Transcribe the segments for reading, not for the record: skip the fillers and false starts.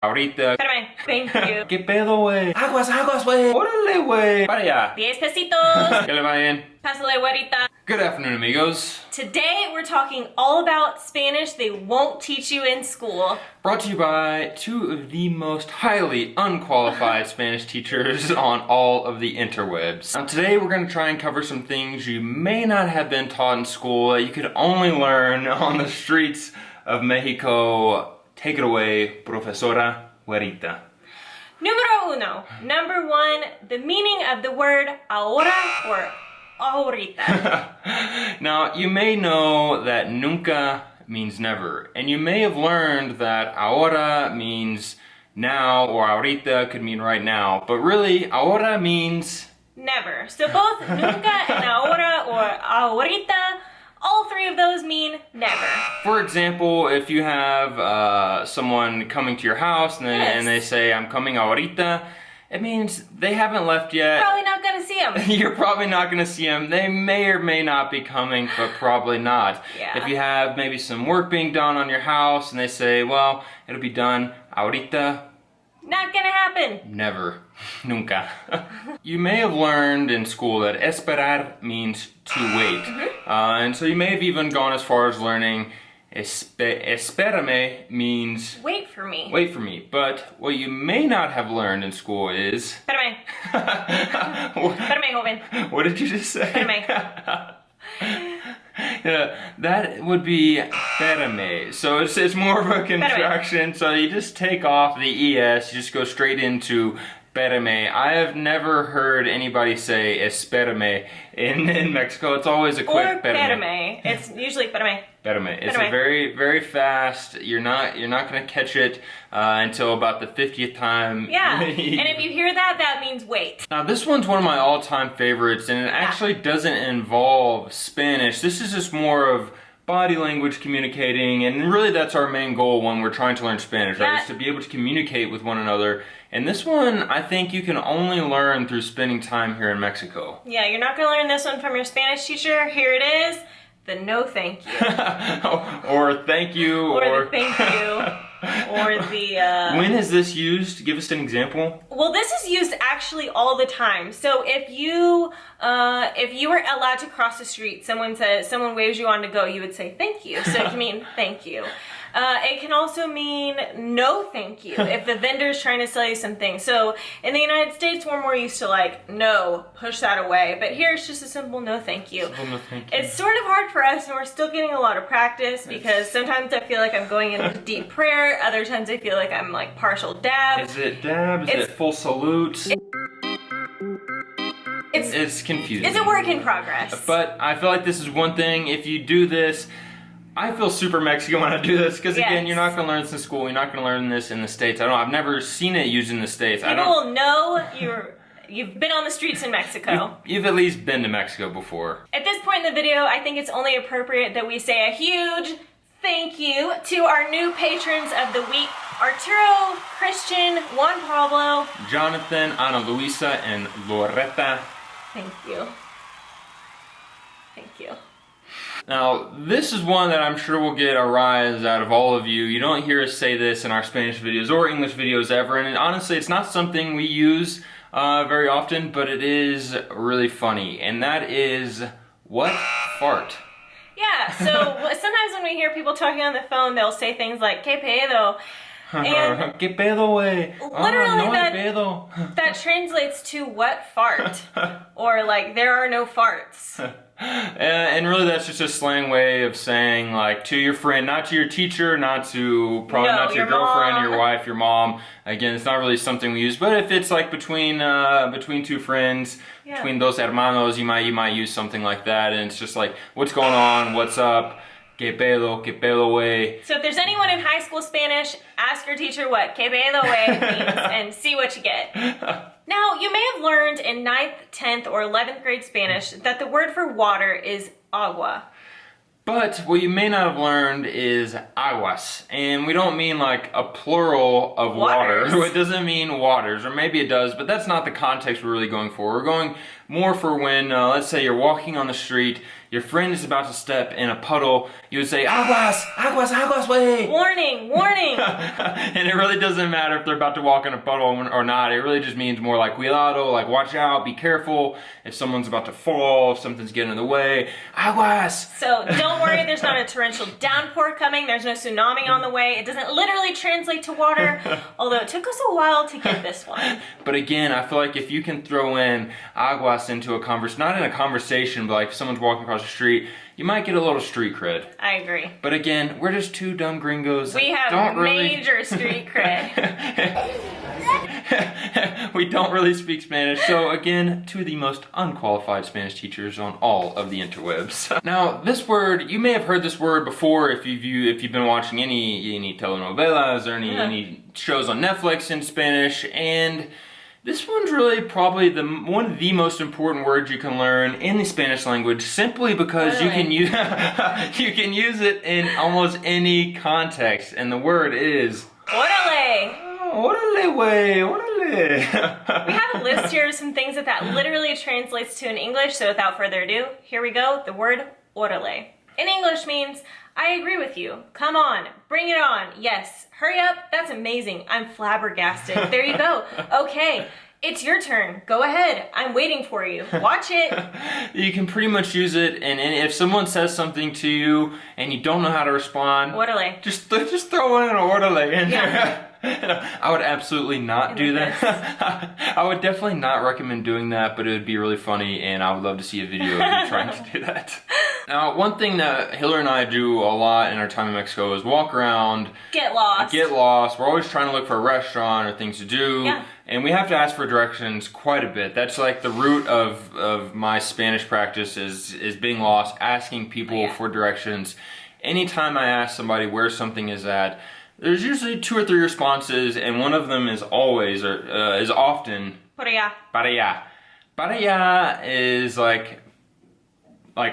Ahorita. Espérame, thank you. ¿Qué pedo, güey? Aguas, aguas, güey. Órale, güey. Para allá. 10 pesitos. Que le va bien. Pásale, güerita. Good afternoon, amigos. Today we're talking all about Spanish they won't teach you in school. Brought to you by two of the most highly unqualified Spanish teachers on all of the interwebs. Now today we're going to try and cover some things you may not have been taught in school that you could only learn on the streets of Mexico. Take it away, Profesora Güerita. Número uno. Number one, the meaning of the word ahora or ahorita. Now, you may know that nunca means never, and you may have learned that ahora means now, or ahorita could mean right now, but really, ahora means Never. So both nunca and ahora or ahorita, all three of those mean never. For example, if you have someone coming to your house and they say, I'm coming ahorita, it means they haven't left yet. Probably not gonna see them. You're probably not gonna see them. They may or may not be coming, but probably not. Yeah. If you have maybe some work being done on your house and they say, well, it'll be done ahorita, Not gonna happen. never, nunca. You may have learned in school that esperar means to wait. And so you may have even gone as far as learning espérame means Wait for me. wait for me. But what you may not have learned in school is... Espérame. Espérame, joven. What did you just say? Espérame. Yeah, that would be espérame. So it's more of a contraction. So you just take off the es, you just go straight into espérame. I have never heard anybody say espérame in Mexico. It's always a quick Or espérame. It's usually espérame. Espérame. It's a Espérame. very, very fast. You're not gonna catch it until about the 50th time. Yeah. And if you hear that, that means wait. Now this one's one of my all-time favorites, and it actually doesn't involve Spanish. This is just more of body language communicating, and really that's our main goal when we're trying to learn Spanish, right? Yeah. Is to be able to communicate with one another. And this one, I think you can only learn through spending time here in Mexico. Yeah, you're not gonna learn this one from your Spanish teacher. Here it is. The no thank you. Or thank you, Or the thank you. Or the When is this used? Give us an example. Well, this is used actually all the time. So if you were allowed to cross the street, someone waves you on to go, you would say thank you. So it can mean thank you. It can also mean no thank you if the vendor's trying to sell you something. So in the United States, we're more used to like no, push that away. But here it's just a simple no thank you. Simple no thank you. It's sort of hard for us, and we're still getting a lot of practice because sometimes I feel like I'm going into deep prayer. Other times I feel like I'm like partial dab. Is it dab? Is it full salute? It's confusing. It's a work in progress. But I feel like this is one thing, if you do this, I feel super Mexican when I do this, because again, you're not going to learn this in school, you're not going to learn this in the States. I've never seen it used in the States. People will know you've been on the streets in Mexico. You've at least been to Mexico before. At this point in the video, I think it's only appropriate that we say a huge thank you to our new patrons of the week, Arturo, Christian, Juan Pablo, Jonathan, Ana Luisa, and Loretta. Thank you. Thank you. Now, this is one that I'm sure will get a rise out of all of you. You don't hear us say this in our Spanish videos or English videos ever, and honestly, it's not something we use very often, but it is really funny, and that is, what fart? Yeah, so sometimes when we hear people talking on the phone, they'll say things like, "Que pedo?" And ¿Qué pedo, güey? literally no hay pedo. that translates to what fart? Or like, there are no farts. And really that's just a slang way of saying like to your friend, not to your teacher, not to your girlfriend, mom. your wife, your mom. Again, it's not really something we use, but if it's like between two friends, between dos hermanos, you might use something like that, and it's just like, what's going on, what's up, que pedo, güey. So if there's anyone in high school Spanish, ask your teacher what que pedo güey means and see what you get. Now, you may have learned in 9th, 10th, or 11th grade Spanish that the word for water is agua. But what you may not have learned is aguas. And we don't mean like a plural of water. Waters. It doesn't mean waters, or maybe it does, but that's not the context we're really going for. We're going more for when, let's say you're walking on the street, your friend is about to step in a puddle, you would say, aguas, aguas, aguas, way. Warning, warning. And it really doesn't matter if they're about to walk in a puddle or not. It really just means more like cuidado, like watch out, be careful. If someone's about to fall, if something's getting in the way, aguas. So don't worry, there's not a torrential downpour coming. There's no tsunami on the way. It doesn't literally translate to water, although it took us a while to get this one. But again, I feel like if you can throw in aguas into a not in a conversation, but like if someone's walking across the street, you might get a little street cred. I agree. But again, we're just two dumb gringos. We have major street cred. We don't really speak Spanish, so again, two of the most unqualified Spanish teachers on all of the interwebs. Now, this word, you may have heard this word before if you've been watching any telenovelas or any shows on Netflix in Spanish, and this one's really probably one of the most important words you can learn in the Spanish language, simply because you can use it in almost any context, and the word is Orale. Orale, way, orale. We have a list here of some things that literally translates to in English, so without further ado, here we go. The word orale. In English means, I agree with you. Come on, bring it on. Yes, hurry up. That's amazing. I'm flabbergasted. There you go. Okay, it's your turn. Go ahead. I'm waiting for you. Watch it. You can pretty much use it, and if someone says something to you and you don't know how to respond, Orale. Just throw in an orale in there. I would absolutely not do that. I would definitely not recommend doing that, but it would be really funny, and I would love to see a video of you trying to do that. Now, one thing that Hillary and I do a lot in our time in Mexico is walk around. Get lost. We're always trying to look for a restaurant or things to do. Yeah. And we have to ask for directions quite a bit. That's like the root of my Spanish practice is being lost, asking people for directions. Anytime I ask somebody where something is at, there's usually 2 or 3 responses, and one of them is always, or is often, Por allá. para allá. Para allá is like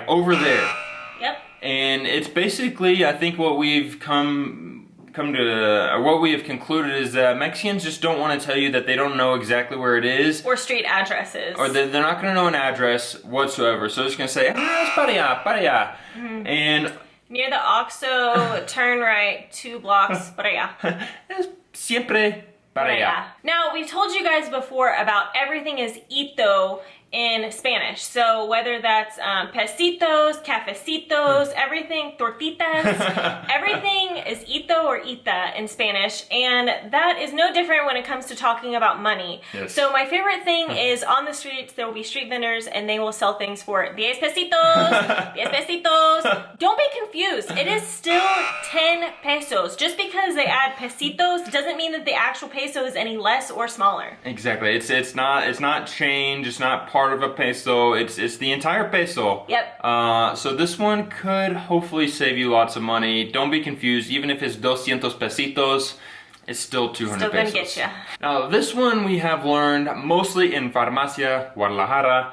over there. Yep. And it's basically, I think what we've come to, or what we have concluded is that Mexicans just don't want to tell you that they don't know exactly where it is. Or street addresses. Or they're not going to know an address whatsoever. So they're just going to say, it's para allá, para allá. Mm-hmm. And near the OXXO, turn right 2 blocks, para allá. es siempre para allá. Now, we've told you guys before about everything is ito in Spanish. So whether that's pesitos, cafecitos, everything, tortitas, everything is ito or ita in Spanish. And that is no different when it comes to talking about money. Yes. So my favorite thing is on the streets, there will be street vendors and they will sell things for 10 pesitos, 10 pesitos. Don't be confused. It is still 10 pesos. Just because they add pesitos doesn't mean that the actual peso is any less or smaller. Exactly. It's not change. It's not part of a peso. It's the entire peso. Yep. So this one could hopefully save you lots of money. Don't be confused. Even if it's 200 pesitos, it's still 200 pesos. Still gonna get ya. Now this one we have learned mostly in Farmacia, Guadalajara.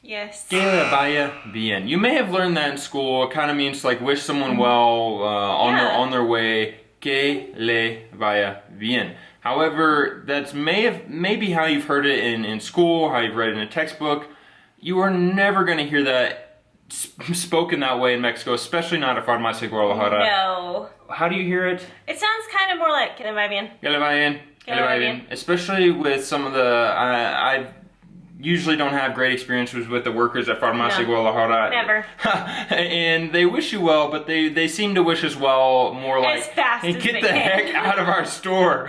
Yes. Que le vaya bien. You may have learned that in school. It kind of means like wish someone well on their way. Que le vaya bien. However, that's maybe how you've heard it in school, how you've read it in a textbook. You are never going to hear that spoken that way in Mexico, especially not at Farmacia Guadalajara. No. How do you hear it? It sounds kind of more like que le vaya bien. Que le vaya bien. Que le vaya bien. Especially with some of the... I usually don't have great experiences with the workers at Farmacia Guadalajara. Never. And they wish you well, but they seem to wish us well more like, as fast as get they the can. heck out of our store.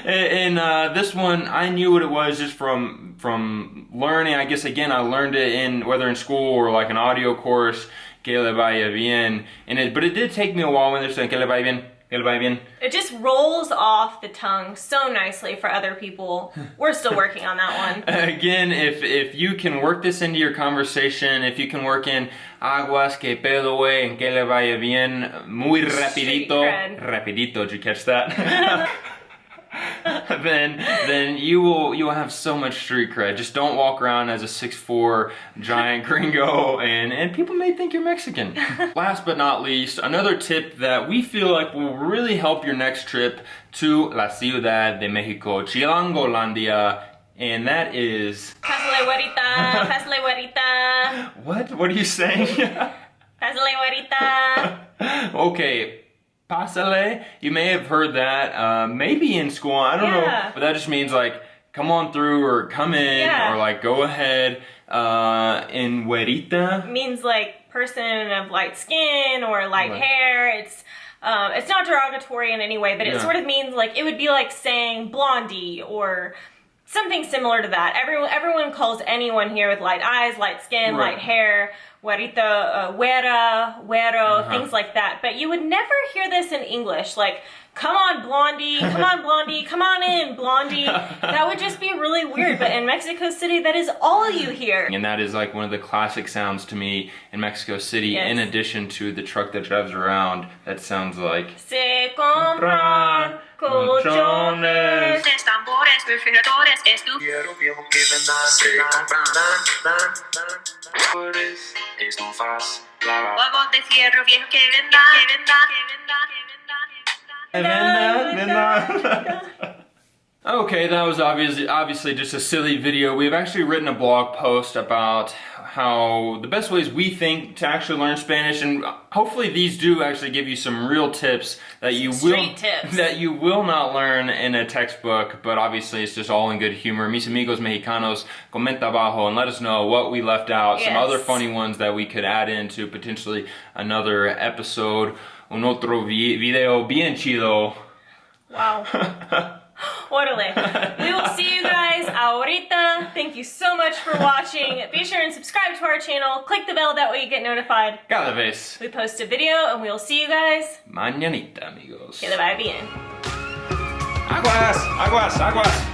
and this one, I knew what it was just from learning. I guess, again, I learned it whether in school or like an audio course, que le vaya bien. But it did take me a while when they're saying que le vaya bien. It just rolls off the tongue so nicely for other people. We're still working on that one. Again, if you can work this into your conversation, if you can work in aguas, que pedo, wey, en que le vaya bien, muy rapidito. Rapidito, did you catch that? then you will have so much street cred. Just don't walk around as a 6'4" giant gringo, and people may think you're Mexican. Last but not least, another tip that we feel like will really help your next trip to La Ciudad de Mexico, Chilangolandia, and that is... Pásale güerita. Pásale, güerita. What? What are you saying? Pásale, güerita. Okay. Pasale, you may have heard that maybe in school, I don't know, but that just means like come on through or come in or like go ahead. In güerita means like person of light skin or light hair. It's not derogatory in any way, but it sort of means like it would be like saying blondie or something similar to that. Everyone calls anyone here with light eyes, light skin, light hair, güerita, güera, güero, things like that. But you would never hear this in English, like, come on, blondie, come on, blondie, come on in, blondie. That would just be really weird, but in Mexico City, that is all you hear. And that is like one of the classic sounds to me in Mexico City, in addition to the truck that drives around, that sounds like Se compran colchones. Tambores, refrigeradores, estufas, huevos de fierro viejo que vendan, Okay, that was obviously just a silly video. We've actually written a blog post about how the best ways we think to actually learn Spanish, and hopefully these do actually give you some real tips that you will not learn in a textbook, but obviously it's just all in good humor. Mis amigos mexicanos, comenta abajo and let us know what we left out, some other funny ones that we could add into potentially another episode, un otro video bien chido. Wow. Orale. We will see you guys ahorita. Thank you so much for watching. Be sure and subscribe to our channel. Click the bell, that way you get notified. Cada vez. We post a video, and we will see you guys Mañanita, amigos. que le vaya bien. Aguas, aguas, aguas.